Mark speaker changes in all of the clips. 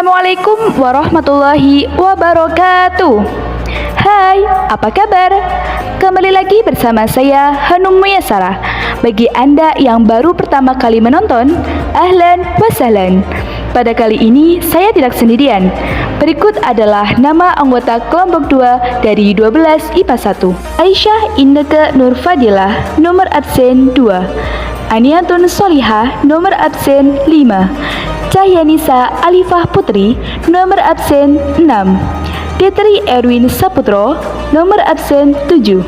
Speaker 1: Assalamualaikum warahmatullahi wabarakatuh. Hai, apa kabar? Kembali lagi bersama saya Hanum Muyasarah. Bagi Anda yang baru pertama kali menonton, ahlan wa sahlan. Pada kali ini saya tidak sendirian. Berikut adalah nama anggota kelompok 2 dari 12 IPA 1. Aisyah Inneke Nur Fadilah, nomor absen 2. Aniatun Solihah, nomor absen 5. Cahyanisa Alifah Putri, nomor absen 6. Tetri Erwin Saputro, nomor absen 7.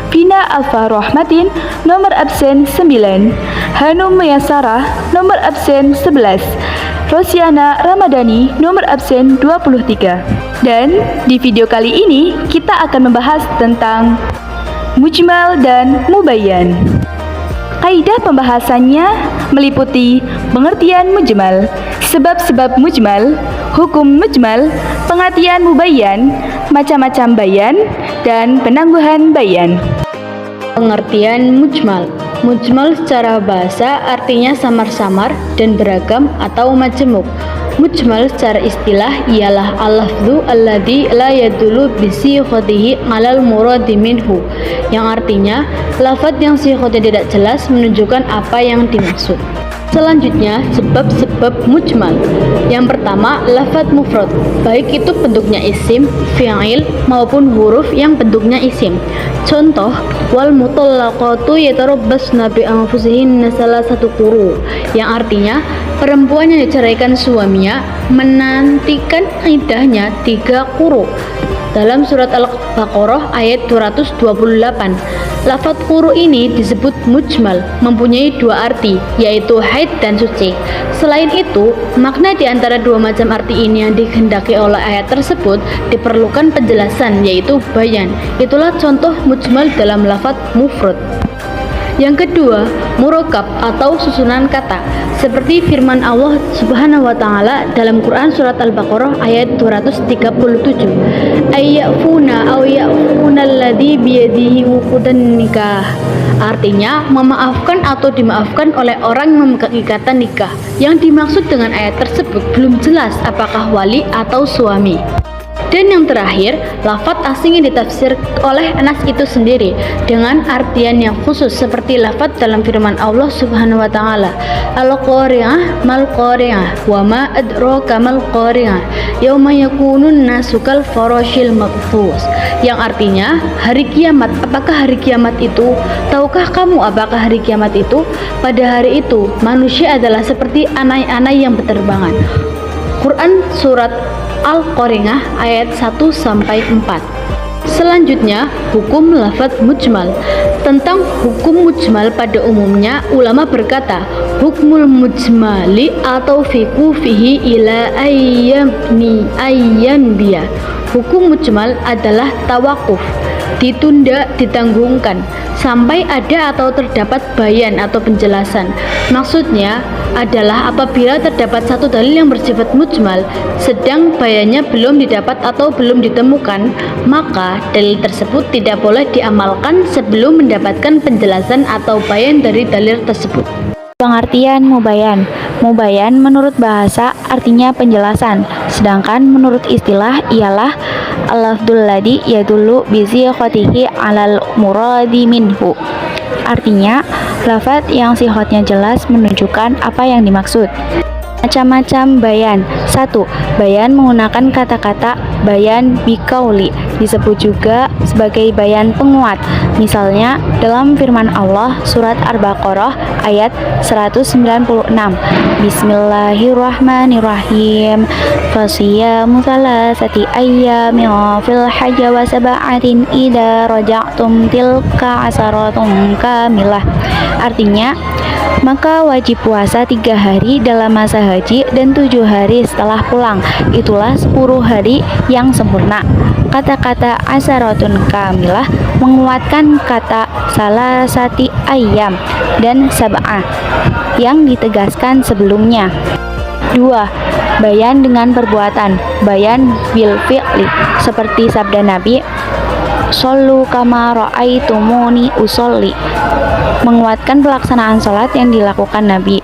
Speaker 1: Vina Alfa Rohmatin, nomor absen 9. Hanum Muyasarah, nomor absen 11. Rosiana Ramadhani, nomor absen 23. Dan di video kali ini kita akan membahas tentang mujmal dan mubayyan. Kaidah pembahasannya meliputi pengertian mujmal, sebab-sebab mujmal, hukum mujmal, pengertian mubayyan, macam-macam bayan, dan penangguhan bayan.
Speaker 2: Pengertian mujmal. Mujmal secara bahasa artinya samar-samar dan beragam atau majemuk. Mujmal secara istilah ialah al-lafdzu alladzi la yadullu bi sighatihi 'alal muradi minhu, yang artinya lafaz yang sighotnya tidak jelas menunjukkan apa yang dimaksud. Selanjutnya, sebab-sebab mujmal. Yang pertama, lafaz mufrad, baik itu bentuknya isim, fi'il, maupun huruf yang bentuknya isim. Contoh, wal mutallaqatu yatarabbasna bi anfusihinna salasatu quru, yang artinya perempuan yang diceraikan suaminya menantikan iddahnya 3 quru. Dalam surat Al-Baqarah ayat 228, lafaz quru ini disebut mujmal, mempunyai 2 arti, yaitu haid dan suci. Selain itu, makna di antara 2 macam arti ini yang dikehendaki oleh ayat tersebut diperlukan penjelasan, yaitu bayan. Itulah contoh mujmal dalam lafaz mufrad. Yang kedua, murakkab atau susunan kata, seperti firman Allah Subhanahu wa taala dalam Quran surat Al-Baqarah ayat 237. Ayyafuna aw yafuna alladzi biyadihi uqdan nikah. Artinya, memaafkan atau dimaafkan oleh orang yang memegang ikatan nikah. Yang dimaksud dengan ayat tersebut belum jelas apakah wali atau suami. Dan yang terakhir, lafaz asing yang ditafsir oleh Nas itu sendiri dengan artian yang khusus, seperti lafaz dalam firman Allah Subhanahu wa taala, Al-Qari'ah mal Qari'ah wa ma adraka mal Qari'ah yauma yakunun nasu kal farashil mabthus, yang artinya hari kiamat. Apakah hari kiamat itu? Tahukah kamu apakah hari kiamat itu? Pada hari itu manusia adalah seperti anai-anai yang berterbangan. Quran surat Al-Qari'ah ayat 1-4. Selanjutnya, hukum lafaz mujmal. Tentang hukum mujmal pada umumnya, ulama berkata, hukmul mujmali atau fihi ila ayyam biya. Hukum mujmal adalah tawakuf, ditunda, ditanggungkan sampai ada atau terdapat bayan atau penjelasan. Maksudnya adalah apabila terdapat satu dalil yang bersifat mujmal sedang bayannya belum didapat atau belum ditemukan, maka dalil tersebut tidak boleh diamalkan sebelum mendapatkan penjelasan atau bayan dari dalil tersebut.
Speaker 3: Pengertian mubayyan. Mubayyan menurut bahasa artinya penjelasan, sedangkan menurut istilah ialah al-lafdzul ladzi yadullu bi sighatihi 'alal muradi minhu. Artinya, lafaz yang sifatnya jelas menunjukkan apa yang dimaksud. Macam-macam bayan. 1. Bayan menggunakan kata-kata bayan biqauli, disebut juga sebagai bayan penguat. Misalnya dalam firman Allah surat Al-Baqarah ayat 196. Bismillahirrahmanirrahim. Fasiyamu salasati ayyamin fil hajja wa sab'atin idza raja'tum tilka asaratun kamilah. Artinya, maka wajib puasa 3 hari dalam masa haji dan 7 hari setelah pulang. Itulah 10 hari yang sempurna. Kata-kata asaratun kamilah menguatkan kata salasati ayyam dan sab'ah yang ditegaskan sebelumnya. 2. Bayan dengan perbuatan. Bayan bil fi'li, seperti sabda Nabi, Shollu kama ra'aitumuni usolli, menguatkan pelaksanaan sholat yang dilakukan Nabi.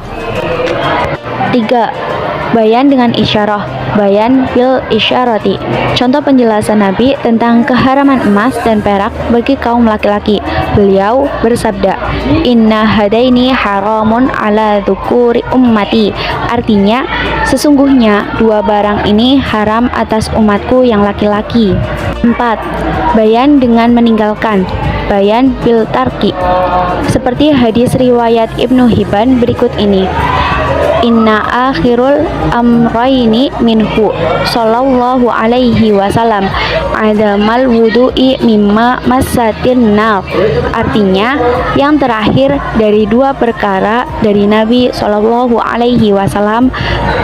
Speaker 3: 3. Bayan dengan isyarah, bayan bil isyarati. Contoh penjelasan Nabi tentang keharaman emas dan perak bagi kaum laki-laki. Beliau bersabda, "Inna hadaini haramun ala dzukuri ummati." Artinya, sesungguhnya dua barang ini haram atas umatku yang laki-laki. 4. Bayan dengan meninggalkan, bayan bil tarki. Seperti hadis riwayat Ibnu Hibban berikut ini. Inna akhirul amrayni minhu sallallahu alaihi wasallam adamal wudu'i mimma massatin nar. Artinya, yang terakhir dari dua perkara dari Nabi sallallahu alaihi wasallam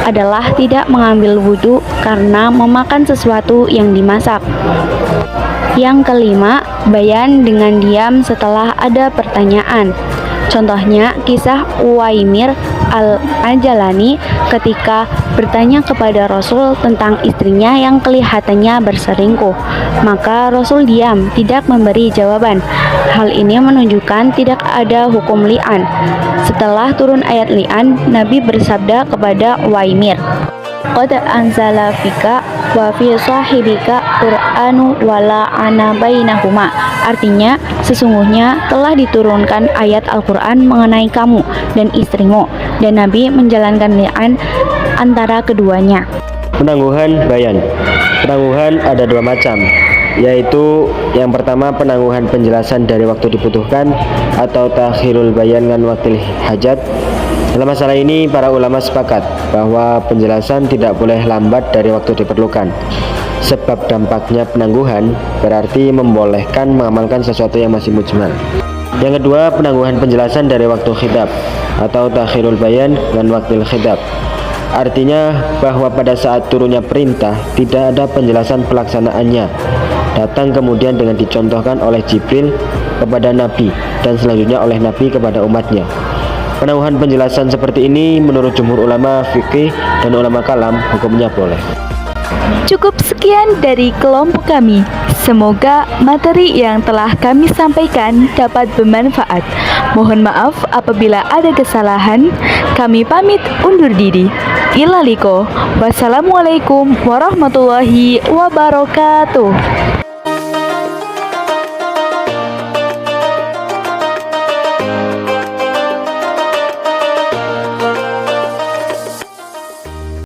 Speaker 3: adalah tidak mengambil wudu karena memakan sesuatu yang dimasak. Yang kelima, bayan dengan diam setelah ada pertanyaan. Contohnya kisah Uwaimir al-Ajalani ketika bertanya kepada Rasul tentang istrinya yang kelihatannya berselingkuh. Maka Rasul diam, tidak memberi jawaban. Hal ini menunjukkan tidak ada hukum li'an. Setelah turun ayat li'an, Nabi bersabda kepada Uwaimir, "Qad anzala fika wa fi sahibika Qur'anu wala ana bainahuma." Artinya, sesungguhnya telah diturunkan ayat Al-Quran mengenai kamu dan istrimu, dan Nabi menjalankan li'an antara keduanya.
Speaker 4: Penangguhan bayan. Penangguhan ada dua macam, yaitu yang pertama penangguhan penjelasan dari waktu dibutuhkan atau takhirul bayan an waqtil hajat. Dalam masalah ini, para ulama sepakat bahwa penjelasan tidak boleh lambat dari waktu diperlukan. Sebab dampaknya penangguhan berarti membolehkan mengamalkan sesuatu yang masih mujmal. Yang kedua, penangguhan penjelasan dari waktu khidab atau takhirul bayan dan waktil khidab. Artinya bahwa pada saat turunnya perintah tidak ada penjelasan pelaksanaannya. Datang kemudian dengan dicontohkan oleh Jibril kepada Nabi dan selanjutnya oleh Nabi kepada umatnya. Penangguhan penjelasan seperti ini menurut jumhur ulama fikih dan ulama kalam hukumnya boleh.
Speaker 1: Cukup sekian dari kelompok kami. Semoga materi yang telah kami sampaikan dapat bermanfaat. Mohon maaf apabila ada kesalahan. Kami pamit undur diri. Ilaliko. Wassalamualaikum warahmatullahi wabarakatuh.